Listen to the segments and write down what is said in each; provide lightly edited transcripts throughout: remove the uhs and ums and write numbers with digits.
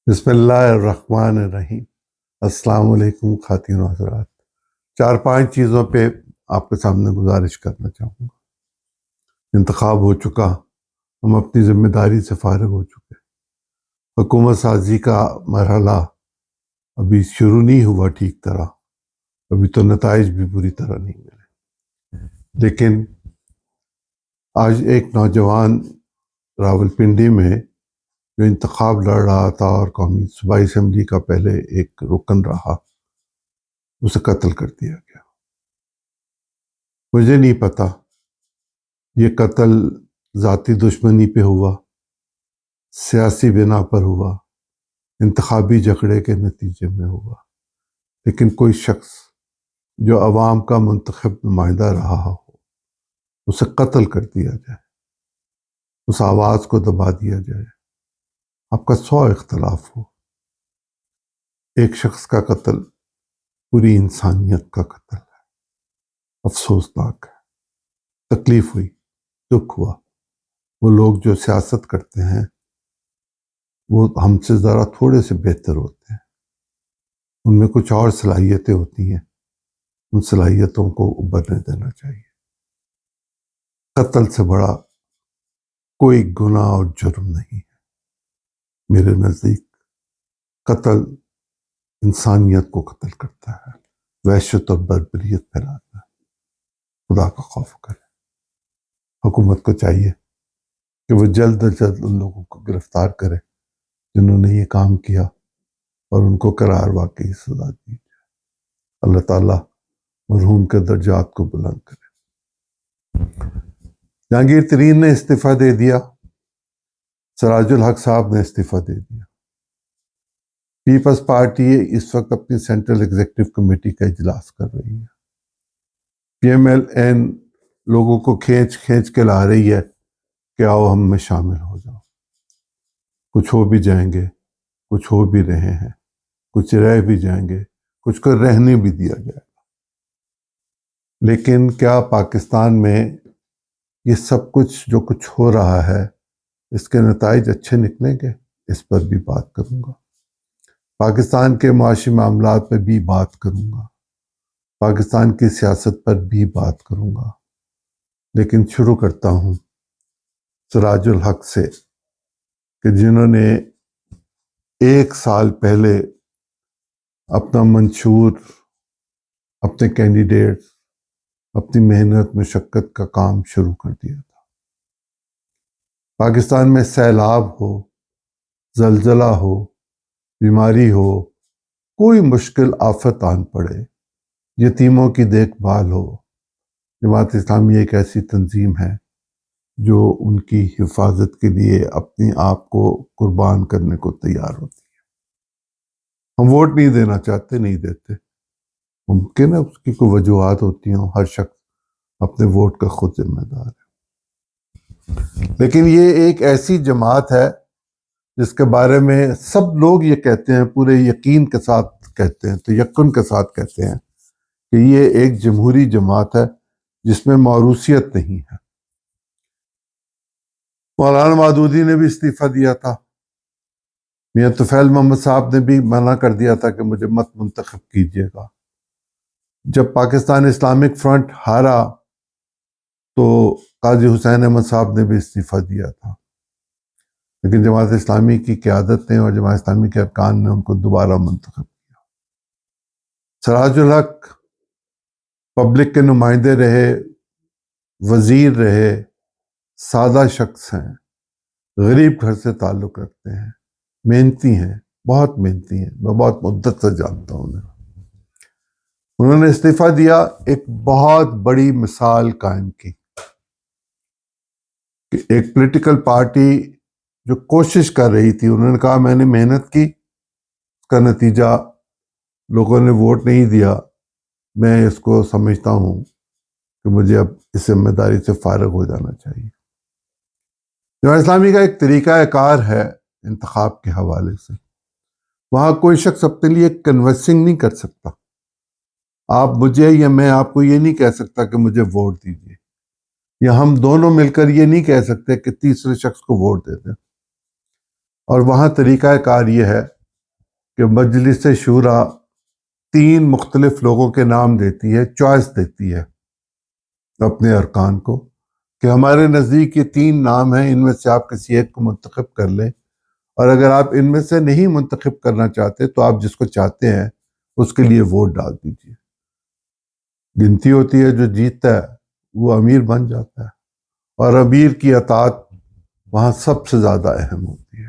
بسم اللہ الرحمن الرحیم۔ السلام علیکم خواتین و حضرات۔ 4-5 چیزوں پہ آپ کے سامنے گزارش کرنا چاہوں گا۔ انتخاب ہو چکا، ہم اپنی ذمہ داری سے فارغ ہو چکے۔ حکومت سازی کا مرحلہ ابھی شروع نہیں ہوا ٹھیک طرح، ابھی تو نتائج بھی پوری طرح نہیں ملے، لیکن آج ایک نوجوان راولپنڈی میں جو انتخاب لڑ رہا تھا اور قومی صوبائی اسمبلی کا پہلے ایک رکن رہا، اسے قتل کر دیا گیا۔ مجھے نہیں پتا یہ قتل ذاتی دشمنی پہ ہوا، سیاسی بنا پر ہوا، انتخابی جھگڑے کے نتیجے میں ہوا، لیکن کوئی شخص جو عوام کا منتخب نمائندہ رہا ہو، اسے قتل کر دیا جائے، اس آواز کو دبا دیا جائے۔ آپ کا 100 اختلاف ہو، ایک شخص کا قتل پوری انسانیت کا قتل ہے، افسوسناک ہے۔ تکلیف ہوئی، دکھ ہوا۔ وہ لوگ جو سیاست کرتے ہیں وہ ہم سے ذرا تھوڑے سے بہتر ہوتے ہیں، ان میں کچھ اور صلاحیتیں ہوتی ہیں، ان صلاحیتوں کو ابھرنے دینا چاہیے۔ قتل سے بڑا کوئی گناہ اور جرم نہیں ہے میرے نزدیک۔ قتل انسانیت کو قتل کرتا ہے، وحشت اور بربریت پھیلاتا ہے۔ خدا کا خوف کرے۔ حکومت کو چاہیے کہ وہ جلد از جلد ان لوگوں کو گرفتار کرے جنہوں نے یہ کام کیا، اور ان کو قرار واقعی سزا دی جائے۔ اللہ تعالیٰ مرحوم کے درجات کو بلند کرے۔ جہانگیر ترین نے استعفیٰ دے دیا، سراج الحق صاحب نے استعفیٰ دے دیا۔ پیپلز پارٹی اس وقت اپنی سینٹرل ایگزیکٹو کمیٹی کا اجلاس کر رہی ہے۔ پی ایم ایل این لوگوں کو کھینچ کے لا رہی ہے کہ آؤ ہم میں شامل ہو جاؤ۔ کچھ ہو بھی جائیں گے، کچھ ہو بھی رہے ہیں، کچھ رہ بھی جائیں گے، کچھ کو رہنے بھی دیا جائے گا۔ لیکن کیا پاکستان میں یہ سب کچھ جو کچھ ہو رہا ہے، اس کے نتائج اچھے نکلیں گے؟ اس پر بھی بات کروں گا۔ پاکستان کے معاشی معاملات میں بھی بات کروں گا، پاکستان کی سیاست پر بھی بات کروں گا۔ لیکن شروع کرتا ہوں سراج الحق سے، کہ جنہوں نے 1 سال پہلے اپنا منشور، اپنے کینڈیڈیٹ، اپنی محنت مشقت کا کام شروع کر دیا تھا۔ پاکستان میں سیلاب ہو، زلزلہ ہو، بیماری ہو، کوئی مشکل آفت آن پڑے، یتیموں کی دیکھ بھال ہو، جماعت اسلامی ایک ایسی تنظیم ہے جو ان کی حفاظت کے لیے اپنے آپ کو قربان کرنے کو تیار ہوتی ہے۔ ہم ووٹ نہیں دینا چاہتے، نہیں دیتے، ممکن ہے اس کی کوئی وجوہات ہوتی ہیں، ہر شخص اپنے ووٹ کا خود ذمہ دار ہے۔ لیکن یہ ایک ایسی جماعت ہے جس کے بارے میں سب لوگ یہ کہتے ہیں، پورے یقین کے ساتھ کہتے ہیں، تو یقین کے ساتھ کہتے ہیں کہ یہ ایک جمہوری جماعت ہے جس میں موروثیت نہیں ہے۔ مولانا مودودی نے بھی استعفیٰ دیا تھا، میاں طفیل محمد صاحب نے بھی منع کر دیا تھا کہ مجھے مت منتخب کیجیے گا۔ جب پاکستان اسلامک فرنٹ ہارا تو قاضی حسین احمد صاحب نے بھی استعفیٰ دیا تھا، لیکن جماعت اسلامی کی قیادت نے اور جماعت اسلامی کے ارکان نے ان کو دوبارہ منتخب کیا۔ سراج الحق پبلک کے نمائندے رہے، وزیر رہے، سادہ شخص ہیں، غریب گھر سے تعلق رکھتے ہیں، محنتی ہیں، بہت محنتی ہیں، میں بہت مدت سے جانتا ہوں انہیں۔ انہوں نے استعفیٰ دیا، ایک بہت بڑی مثال قائم کی کہ ایک پولیٹیکل پارٹی جو کوشش کر رہی تھی، انہوں نے کہا میں نے محنت کی، اس کا نتیجہ لوگوں نے ووٹ نہیں دیا، میں اس کو سمجھتا ہوں کہ مجھے اب اس ذمہ داری سے فارغ ہو جانا چاہیے۔ جماعت اسلامی کا ایک طریقہ کار ہے انتخاب کے حوالے سے، وہاں کوئی شخص اپنے لیے کنونسنگ نہیں کر سکتا۔ آپ مجھے یا میں آپ کو یہ نہیں کہہ سکتا کہ مجھے ووٹ دیجیے، یا ہم دونوں مل کر یہ نہیں کہہ سکتے کہ تیسرے شخص کو ووٹ دے دیں۔ اور وہاں طریقہ کار یہ ہے کہ مجلس شورا 3 مختلف لوگوں کے نام دیتی ہے، چوائس دیتی ہے اپنے ارکان کو کہ ہمارے نزدیک یہ 3 نام ہیں، ان میں سے آپ کسی ایک کو منتخب کر لیں، اور اگر آپ ان میں سے نہیں منتخب کرنا چاہتے تو آپ جس کو چاہتے ہیں اس کے لیے ووٹ ڈال دیجیے۔ گنتی ہوتی ہے، جو جیتتا ہے وہ امیر بن جاتا ہے، اور امیر کی اطاعت وہاں سب سے زیادہ اہم ہوتی ہے۔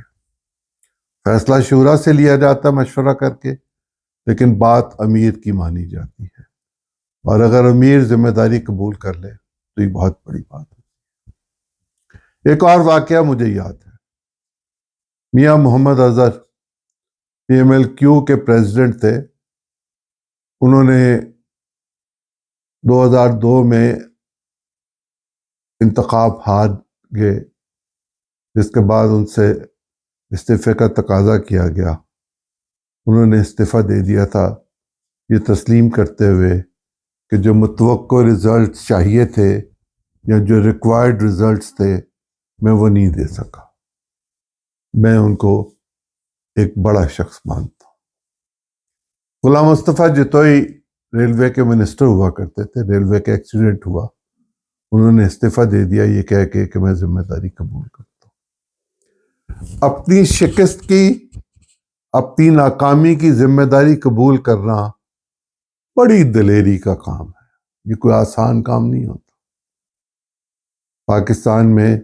فیصلہ شورا سے لیا جاتا ہے مشورہ کر کے، لیکن بات امیر کی مانی جاتی ہے، اور اگر امیر ذمہ داری قبول کر لے تو یہ بہت بڑی بات ہے۔ ایک اور واقعہ مجھے یاد ہے، میاں Muhammad Azhar P M L Q کے پریزیڈنٹ تھے، انہوں نے 2002 میں انتخاب ہار گئے، جس کے بعد ان سے استعفے کا تقاضا کیا گیا۔ انہوں نے استعفیٰ دے دیا تھا یہ تسلیم کرتے ہوئے کہ جو متوقع رزلٹس چاہیے تھے یا جو ریکوائرڈ رزلٹس تھے میں وہ نہیں دے سکا۔ میں ان کو ایک بڑا شخص مانتا ہوں۔ غلام مصطفیٰ جتوئی ریلوے کے منسٹر ہوا کرتے تھے، ریلوے کا ایکسیڈنٹ ہوا، انہوں نے استعفیٰ دے دیا یہ کہہ کے کہ میں ذمہ داری قبول کرتا ہوں۔ اپنی شکست کی، اپنی ناکامی کی ذمہ داری قبول کرنا بڑی دلیری کا کام ہے، یہ کوئی آسان کام نہیں ہوتا۔ پاکستان میں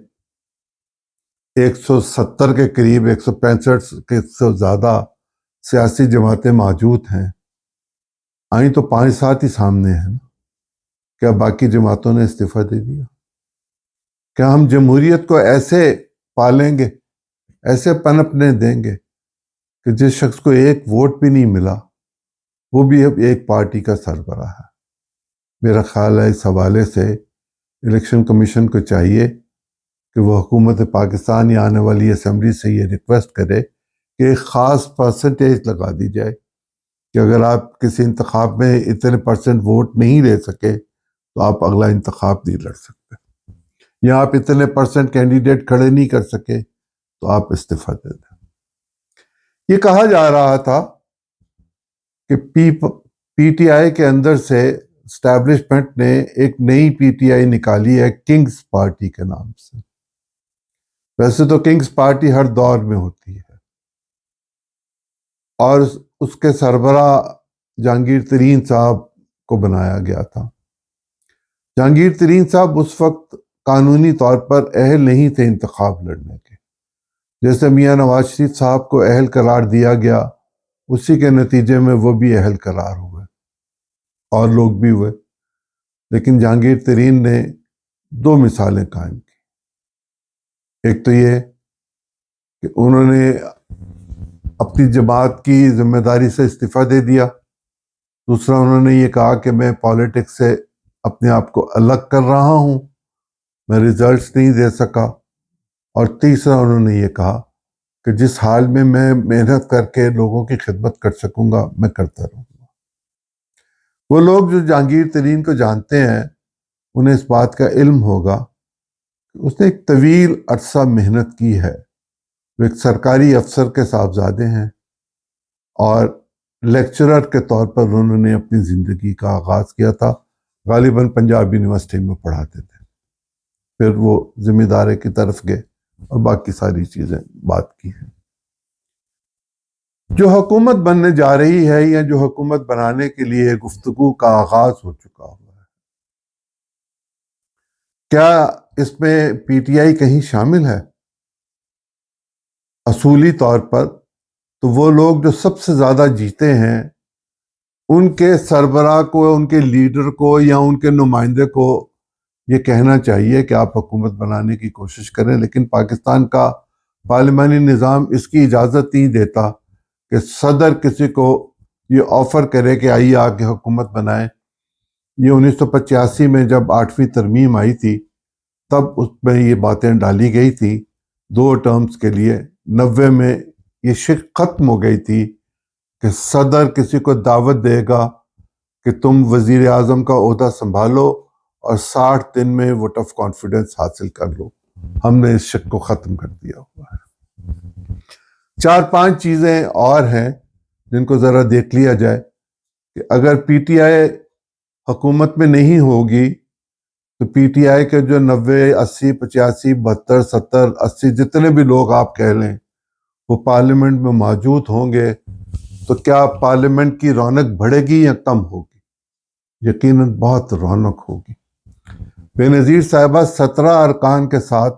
170 کے قریب، 165 کے سے زیادہ سیاسی جماعتیں موجود ہیں، آئیں تو 5-7 ہی سامنے ہیں نا۔ کیا باقی جماعتوں نے استعفیٰ دے دیا؟ کیا ہم جمہوریت کو ایسے پالیں گے، ایسے پنپنے دیں گے کہ جس شخص کو ایک ووٹ بھی نہیں ملا وہ بھی اب ایک پارٹی کا سربراہ ہے؟ میرا خیال ہے اس حوالے سے الیکشن کمیشن کو چاہیے کہ وہ حکومت پاکستان یا آنے والی اسمبلی سے یہ ریکویسٹ کرے کہ ایک خاص پرسنٹیج لگا دی جائے کہ اگر آپ کسی انتخاب میں اتنے % ووٹ نہیں لے سکے تو آپ اگلا انتخاب نہیں لڑ سکتے، یا آپ اتنے % کینڈیڈیٹ کھڑے نہیں کر سکے تو آپ استعفیٰ دے دیں۔ یہ کہا جا رہا تھا کہ پی ٹی آئی کے اندر سے اسٹیبلشمنٹ نے ایک نئی پی ٹی آئی نکالی ہے کنگز پارٹی کے نام سے۔ ویسے تو کنگز پارٹی ہر دور میں ہوتی ہے، اور اس کے سربراہ جہانگیر ترین صاحب کو بنایا گیا تھا۔ جہانگیر ترین صاحب اس وقت قانونی طور پر اہل نہیں تھے انتخاب لڑنے کے، جیسے میاں نواز شریف صاحب کو اہل قرار دیا گیا، اسی کے نتیجے میں وہ بھی اہل قرار ہوئے اور لوگ بھی ہوئے۔ لیکن جہانگیر ترین نے 2 مثالیں قائم کی۔ ایک تو یہ کہ انہوں نے اپنی جماعت کی ذمہ داری سے استعفیٰ دے دیا، دوسرا انہوں نے یہ کہا کہ میں پالیٹکس سے اپنے آپ کو الگ کر رہا ہوں، میں ریزلٹس نہیں دے سکا، اور تیسرا انہوں نے یہ کہا کہ جس حال میں میں محنت کر کے لوگوں کی خدمت کر سکوں گا میں کرتا رہوں گا۔ وہ لوگ جو جہانگیر ترین کو جانتے ہیں انہیں اس بات کا علم ہوگا کہ اس نے ایک طویل عرصہ محنت کی ہے۔ وہ ایک سرکاری افسر کے صاحبزادے ہیں، اور لیکچرر کے طور پر انہوں نے اپنی زندگی کا آغاز کیا تھا، غالباً پنجاب یونیورسٹی میں پڑھاتے تھے، پھر وہ ذمہ داری کی طرف گئے اور باقی ساری چیزیں بات کی ہیں۔ جو حکومت بننے جا رہی ہے یا جو حکومت بنانے کے لیے گفتگو کا آغاز ہو چکا ہوا ہے، کیا اس میں پی ٹی آئی کہیں شامل ہے؟ اصولی طور پر تو وہ لوگ جو سب سے زیادہ جیتے ہیں ان کے سربراہ کو، ان کے لیڈر کو یا ان کے نمائندے کو یہ کہنا چاہیے کہ آپ حکومت بنانے کی کوشش کریں، لیکن پاکستان کا پارلیمانی نظام اس کی اجازت نہیں دیتا کہ صدر کسی کو یہ آفر کرے کہ آئیے آ کے حکومت بنائیں۔ یہ 1985 میں جب 8ویں ترمیم آئی تھی تب اس میں یہ باتیں ڈالی گئی تھی 2 ٹرمز کے لیے۔ 90 میں یہ شک ختم ہو گئی تھی کہ صدر کسی کو دعوت دے گا کہ تم وزیر اعظم کا عہدہ سنبھالو اور 60 دن میں ووٹ آف کانفیڈنس حاصل کر لو۔ ہم نے اس شک کو ختم کر دیا ہوا ہے۔ 4-5 چیزیں اور ہیں جن کو ذرا دیکھ لیا جائے کہ اگر پی ٹی آئی حکومت میں نہیں ہوگی تو پی ٹی آئی کے جو 90 80 85 72 70 80 جتنے بھی لوگ آپ کہہ لیں وہ پارلیمنٹ میں موجود ہوں گے تو کیا پارلیمنٹ کی رونق بڑھے گی یا کم ہوگی؟ یقیناً بہت رونق ہوگی۔ بے نظیر صاحبہ 17 ارکان کے ساتھ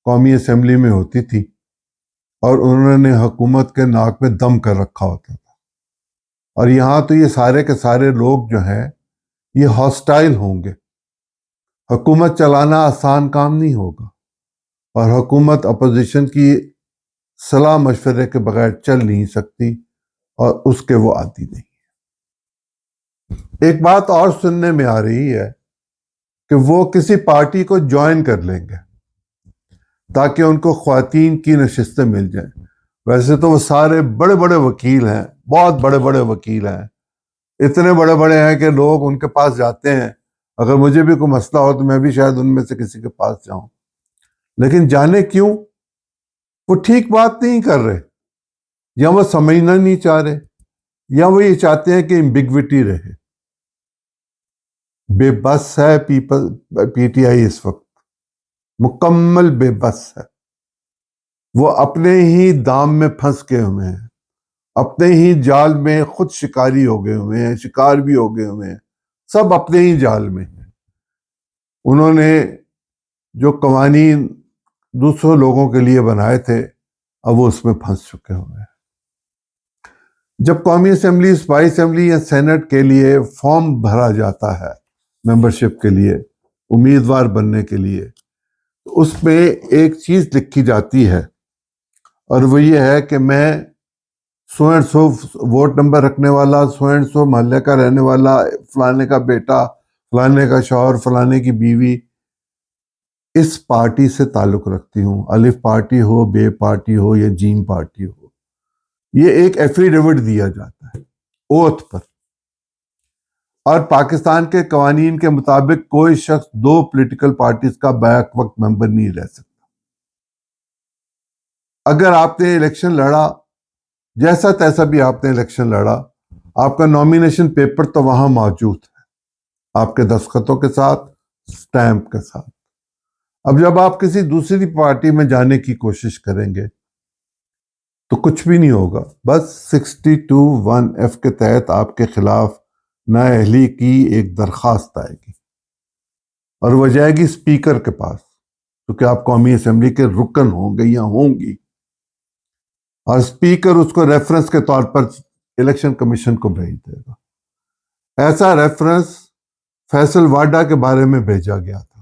قومی اسمبلی میں ہوتی تھی اور انہوں نے حکومت کے ناک میں دم کر رکھا ہوتا تھا، اور یہاں تو یہ سارے کے سارے لوگ جو ہیں یہ ہاسٹائل ہوں گے۔ حکومت چلانا آسان کام نہیں ہوگا، اور حکومت اپوزیشن کی صلاح مشورے کے بغیر چل نہیں سکتی، اور اس کے وہ عادی نہیں۔ ایک بات اور سننے میں آ رہی ہے کہ وہ کسی پارٹی کو جوائن کر لیں گے تاکہ ان کو خواتین کی نشستیں مل جائیں۔ ویسے تو وہ سارے بڑے بڑے وکیل ہیں، بہت بڑے بڑے وکیل ہیں، اتنے بڑے بڑے ہیں کہ لوگ ان کے پاس جاتے ہیں۔ اگر مجھے بھی کوئی مسئلہ ہو تو میں بھی شاید ان میں سے کسی کے پاس جاؤں، لیکن جانے کیوں وہ ٹھیک بات نہیں کر رہے، یا وہ سمجھنا نہیں چاہ رہے، یا وہ یہ چاہتے ہیں کہ امبیگوٹی رہے۔ بے بس ہے پی ٹی آئی اس وقت، مکمل بے بس ہے۔ وہ اپنے ہی دام میں پھنس کے ہوئے ہیں، اپنے ہی جال میں خود شکاری ہو گئے ہوئے ہیں، شکار بھی ہو گئے ہوئے ہیں، سب اپنے ہی جال میں ہیں۔ انہوں نے جو قوانین دوسروں لوگوں کے لیے بنائے تھے اب وہ اس میں پھنس چکے ہوئے ہیں۔ جب قومی اسمبلی، صوبائی اسمبلی یا سینٹ کے لیے فارم بھرا جاتا ہے ممبرشپ کے لیے، امیدوار بننے کے لیے، تو اس میں ایک چیز لکھی جاتی ہے، اور وہ یہ ہے کہ میں so and so vote number رکھنے والا، سو اینڈ سو محلے کا رہنے والا، فلانے کا بیٹا، فلانے کا شوہر، فلانے کی بیوی، اس پارٹی سے تعلق رکھتی ہوں، الف پارٹی ہو، بے پارٹی ہو یا جیم پارٹی ہو۔ یہ ایک ایفیڈیوٹ دیا جاتا ہے اوتھ پر، اور پاکستان کے قوانین کے مطابق کوئی شخص 2 پولیٹیکل پارٹیز کا بیک وقت ممبر نہیں رہ سکتا۔ اگر آپ نے الیکشن لڑا، جیسا تیسا بھی آپ نے الیکشن لڑا، آپ کا نومینیشن پیپر تو وہاں موجود ہے، آپ کے دستخطوں کے ساتھ، سٹیمپ کے ساتھ۔ اب جب آپ کسی دوسری پارٹی میں جانے کی کوشش کریں گے تو کچھ بھی نہیں ہوگا، بس 62(1)(f) کے تحت آپ کے خلاف نااہلی کی ایک درخواست آئے گی، اور وہ جائے گی اسپیکر کے پاس، کیونکہ آپ قومی اسمبلی کے رکن ہوں گے یا ہوں گی، اور اسپیکر اس کو ریفرنس کے طور پر الیکشن کمیشن کو بھیج دے گا۔ ایسا ریفرنس فیصل واڈا کے بارے میں بھیجا گیا تھا،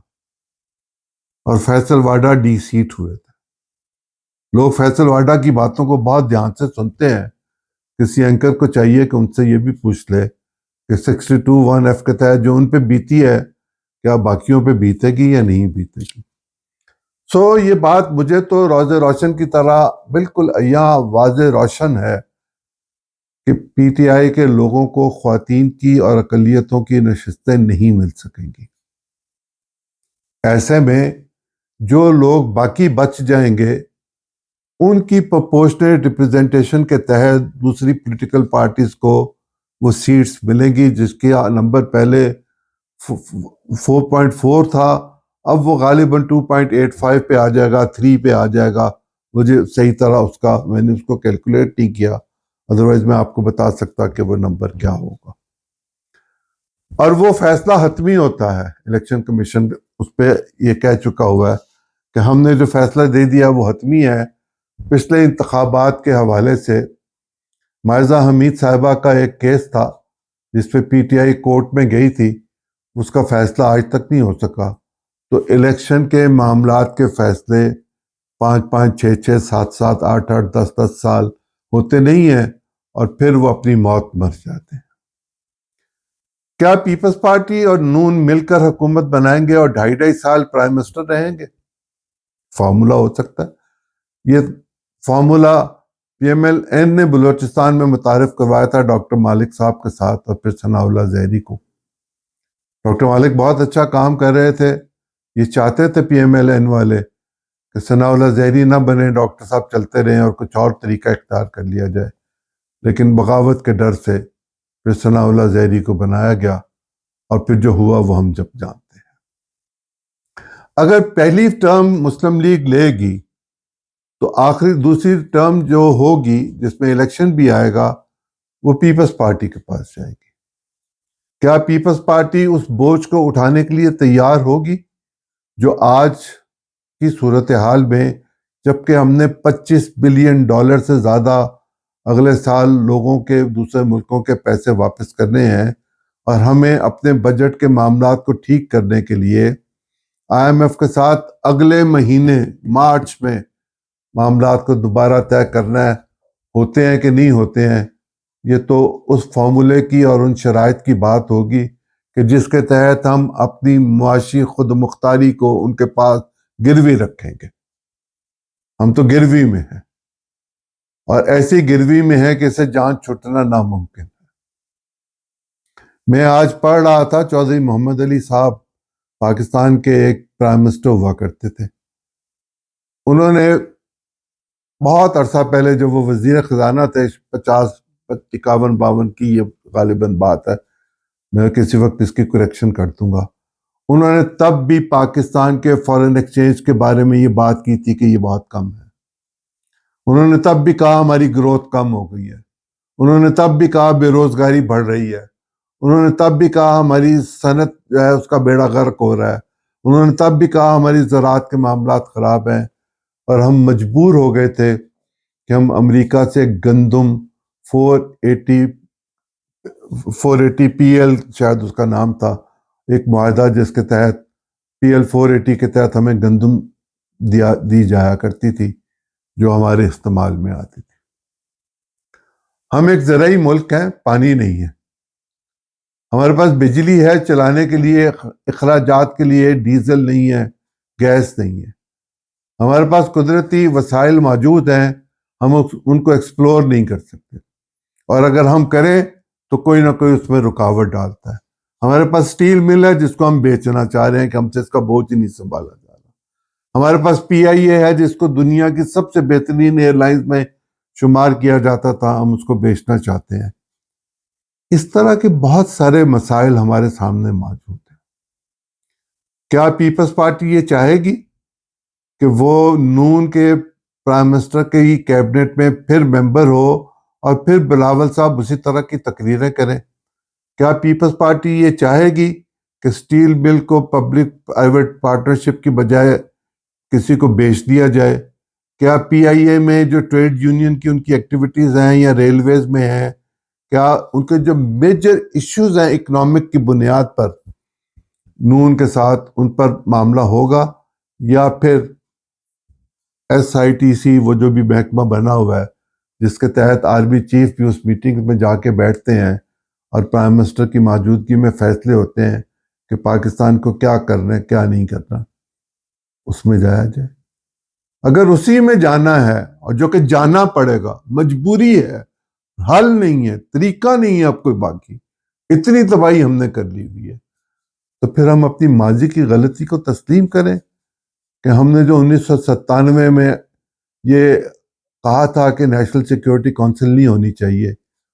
اور فیصل واڈا ڈی سیٹ ہوئے تھے۔ لوگ فیصل واڈا کی باتوں کو بہت دھیان سے سنتے ہیں، کسی اینکر کو چاہیے کہ ان سے یہ بھی پوچھ لے کہ 62(1)(f) کے تحت جو ان پہ بیتی ہے کیا باقیوں پہ بیتے گی یا نہیں بیتے گی۔ یہ بات مجھے تو روز روشن کی طرح بالکل عیاں واضح روشن ہے کہ پی ٹی آئی کے لوگوں کو خواتین کی اور اقلیتوں کی نشستیں نہیں مل سکیں گی۔ ایسے میں جو لوگ باقی بچ جائیں گے ان کی پرپورشنیٹ ریپرزنٹیشن کے تحت دوسری پولیٹیکل پارٹیز کو وہ سیٹس ملیں گی، جس کا نمبر پہلے 4.4 تھا، اب وہ غالباً 2.85 پہ آ جائے گا، 3 پہ آ جائے گا۔ مجھے صحیح طرح میں نے اس کو کیلکولیٹ نہیں کیا، ادروائز میں آپ کو بتا سکتا کہ وہ نمبر کیا ہوگا۔ اور وہ فیصلہ حتمی ہوتا ہے، الیکشن کمیشن اس پہ یہ کہہ چکا ہوا ہے کہ ہم نے جو فیصلہ دے دیا وہ حتمی ہے۔ پچھلے انتخابات کے حوالے سے مائزہ حمید صاحبہ کا ایک کیس تھا جس پہ پی ٹی آئی کورٹ میں گئی تھی، اس کا فیصلہ آج تک نہیں ہو سکا۔ تو الیکشن کے معاملات کے فیصلے 5-5 6-6 7-7 8-8 10-10 سال ہوتے نہیں ہیں، اور پھر وہ اپنی موت مر جاتے ہیں۔ کیا پیپلز پارٹی اور نون مل کر حکومت بنائیں گے اور 2.5 سال پرائم منسٹر رہیں گے؟ فارمولا ہو سکتا ہے۔ یہ formula P M L N نے بلوچستان میں متعارف کروایا تھا ڈاکٹر مالک صاحب کے ساتھ اور پھر ثناء اللہ زہری کو۔ ڈاکٹر مالک بہت اچھا کام کر رہے تھے، یہ چاہتے تھے پی ایم ایل این والے کہ ثناء اللہ زہری نہ بنے، ڈاکٹر صاحب چلتے رہیں اور کچھ اور طریقہ اختیار کر لیا جائے، لیکن بغاوت کے ڈر سے پھر ثناء اللہ زہری کو بنایا گیا، اور پھر جو ہوا وہ ہم جب جانتے ہیں۔ اگر پہلی ٹرم مسلم لیگ لے گی تو دوسری ٹرم جو ہوگی جس میں الیکشن بھی آئے گا وہ پیپلز پارٹی کے پاس جائے گی۔ کیا پیپلز پارٹی اس بوجھ کو اٹھانے کے لیے تیار ہوگی جو آج کی صورتحال میں، جبکہ ہم نے $25 بلین سے زیادہ اگلے سال لوگوں کے دوسرے ملکوں کے پیسے واپس کرنے ہیں، اور ہمیں اپنے بجٹ کے معاملات کو ٹھیک کرنے کے لیے IMF کے ساتھ اگلے مہینے مارچ میں معاملات کو دوبارہ طے کرنا ہے، ہوتے ہیں کہ نہیں ہوتے ہیں، یہ تو اس فارمولے کی اور ان شرائط کی بات ہوگی کہ جس کے تحت ہم اپنی معاشی خود مختاری کو ان کے پاس گروی رکھیں گے۔ ہم تو گروی میں ہیں، اور ایسی گروی میں ہے کہ اسے جان چھٹنا ناممکن ہے۔ میں آج پڑھ رہا تھا، چودھری محمد علی صاحب پاکستان کے ایک پرائم منسٹر ہوا کرتے تھے۔ انہوں نے بہت عرصہ پہلے جب وہ وزیر خزانہ تھے، 51-52 کی یہ غالباً بات ہے، میں کسی وقت اس کی کریکشن کر دوں گا، انہوں نے تب بھی پاکستان کے فارن ایکسچینج کے بارے میں یہ بات کی تھی کہ یہ بہت کم ہے۔ انہوں نے تب بھی کہا ہماری گروتھ کم ہو گئی ہے۔ انہوں نے تب بھی کہا بے روزگاری بڑھ رہی ہے۔ انہوں نے تب بھی کہا ہماری صنعت جو ہے اس کا بیڑا غرق ہو رہا ہے۔ انہوں نے تب بھی کہا ہماری زراعت کے معاملات خراب ہیں، اور ہم مجبور ہو گئے تھے کہ ہم امریکہ سے گندم 480 PL شاید اس کا نام تھا، ایک معاہدہ جس کے تحت PL 480 کے تحت ہمیں گندم دی جایا کرتی تھی جو ہمارے استعمال میں آتی تھی۔ ہم ایک زرعی ملک ہیں، پانی نہیں ہے، ہمارے پاس بجلی ہے چلانے کے لیے، اخراجات کے لیے ڈیزل نہیں ہے، گیس نہیں ہے، ہمارے پاس قدرتی وسائل موجود ہیں، ہم ان کو ایکسپلور نہیں کر سکتے، اور اگر ہم کریں تو کوئی نہ کوئی اس میں رکاوٹ ڈالتا ہے۔ ہمارے پاس سٹیل مل ہے جس کو ہم بیچنا چاہ رہے ہیں کہ ہم سے اس کا بوجھ ہی نہیں سنبھالا جا رہا۔ ہمارے پاس PIA ہے جس کو دنیا کی سب سے بہترین ایئر لائنز میں شمار کیا جاتا تھا، ہم اس کو بیچنا چاہتے ہیں۔ اس طرح کے بہت سارے مسائل ہمارے سامنے موجود ہیں۔ کیا پیپلز پارٹی یہ چاہے گی کہ وہ نون کے پرائم منسٹر کی کیبنٹ میں پھر ممبر ہو اور پھر بلاول صاحب اسی طرح کی تقریریں کریں؟ کیا پیپلز پارٹی یہ چاہے گی کہ سٹیل مل کو پبلک پرائیویٹ پارٹنرشپ کی بجائے کسی کو بیچ دیا جائے؟ کیا PIA میں جو ٹریڈ یونین کی ان کی ایکٹیویٹیز ہیں یا ریلویز میں ہیں، کیا ان کے جو میجر ایشوز ہیں اکنامک کی بنیاد پر نون کے ساتھ ان پر معاملہ ہوگا، یا پھر SITC وہ جو بھی محکمہ بنا ہوا ہے جس کے تحت آرمی چیف بھی اس میٹنگ میں جا کے بیٹھتے ہیں اور پرائم منسٹر کی موجودگی میں فیصلے ہوتے ہیں کہ پاکستان کو کیا کرنا ہے کیا نہیں کرنا، اس میں جایا جائے؟ اگر اسی میں جانا ہے، اور جو کہ جانا پڑے گا، مجبوری ہے، حل نہیں ہے، طریقہ نہیں ہے اب کوئی باقی، اتنی تباہی ہم نے کر لی ہوئی ہے، تو پھر ہم اپنی ماضی کی غلطی کو تسلیم کریں کہ ہم نے جو 1997 میں یہ کہا تھا کہ نیشنل سیکیورٹی کونسل نہیں ہونی چاہیے،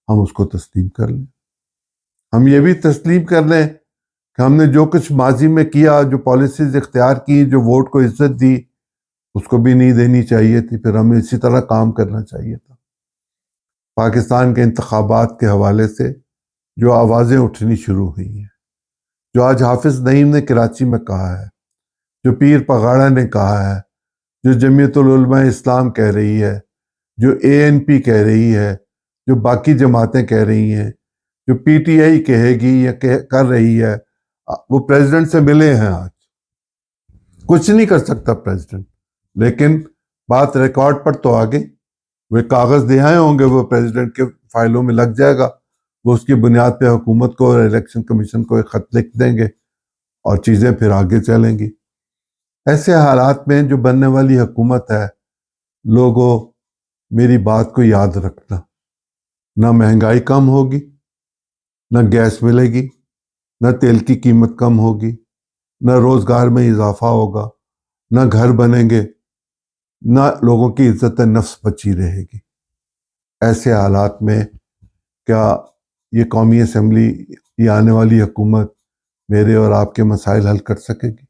ہم اس کو تسلیم کر لیں۔ ہم یہ بھی تسلیم کر لیں کہ ہم نے جو کچھ ماضی میں کیا، جو پالیسیز اختیار کی، جو ووٹ کو عزت دی، اس کو بھی نہیں دینی چاہیے تھی، پھر ہمیں اسی طرح کام کرنا چاہیے تھا۔ پاکستان کے انتخابات کے حوالے سے جو آوازیں اٹھنی شروع ہوئی ہیں، جو آج حافظ نعیم نے کراچی میں کہا ہے، جو پیر پگاڑا نے کہا ہے، جو جمعیت العلماء اسلام کہہ رہی ہے، جو ANP کہہ رہی ہے، جو باقی جماعتیں کہہ رہی ہیں، جو PTI کہے گی یا کر رہی ہے، وہ پریزیڈنٹ سے ملے ہیں آج۔ کچھ نہیں کر سکتا پریزیڈنٹ، لیکن بات ریکارڈ پر تو آگے وہ کاغذ دے آئے ہوں گے، وہ پریزیڈنٹ کے فائلوں میں لگ جائے گا، وہ اس کی بنیاد پہ حکومت کو اور الیکشن کمیشن کو ایک خط لکھ دیں گے اور چیزیں پھر آگے چلیں گی۔ ایسے حالات میں جو بننے والی حکومت ہے، لوگوں میری بات کو یاد رکھنا، نہ مہنگائی کم ہوگی، نہ گیس ملے گی، نہ تیل کی قیمت کم ہوگی، نہ روزگار میں اضافہ ہوگا، نہ گھر بنیں گے، نہ لوگوں کی عزت نفس بچی رہے گی۔ ایسے حالات میں کیا یہ قومی اسمبلی، یہ آنے والی حکومت میرے اور آپ کے مسائل حل کر سکے گی؟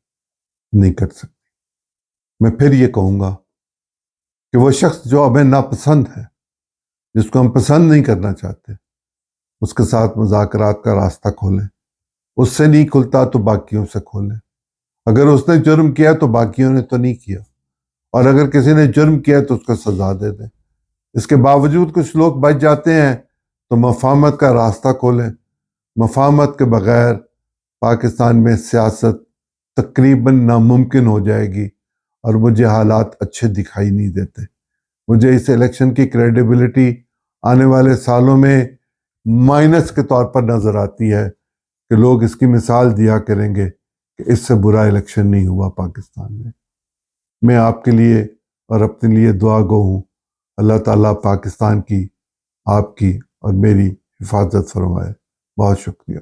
نہیں کر سکتی۔ میں پھر یہ کہوں گا کہ وہ شخص جو ہمیں ناپسند ہے، جس کو ہم پسند نہیں کرنا چاہتے، اس کے ساتھ مذاکرات کا راستہ کھولیں۔ اس سے نہیں کھلتا تو باقیوں سے کھولیں۔ اگر اس نے جرم کیا تو باقیوں نے تو نہیں کیا، اور اگر کسی نے جرم کیا تو اس کو سزا دے دیں۔ اس کے باوجود کچھ لوگ بچ جاتے ہیں تو مفاہمت کا راستہ کھولیں۔ مفاہمت کے بغیر پاکستان میں سیاست تقریباً ناممکن ہو جائے گی، اور مجھے حالات اچھے دکھائی نہیں دیتے۔ مجھے اس الیکشن کی کریڈیبلٹی آنے والے سالوں میں مائنس کے طور پر نظر آتی ہے کہ لوگ اس کی مثال دیا کریں گے کہ اس سے برا الیکشن نہیں ہوا پاکستان میں۔ میں آپ کے لیے اور اپنے لیے دعا گو ہوں۔ اللہ تعالیٰ پاکستان کی، آپ کی اور میری حفاظت فرمائے۔ بہت شکریہ۔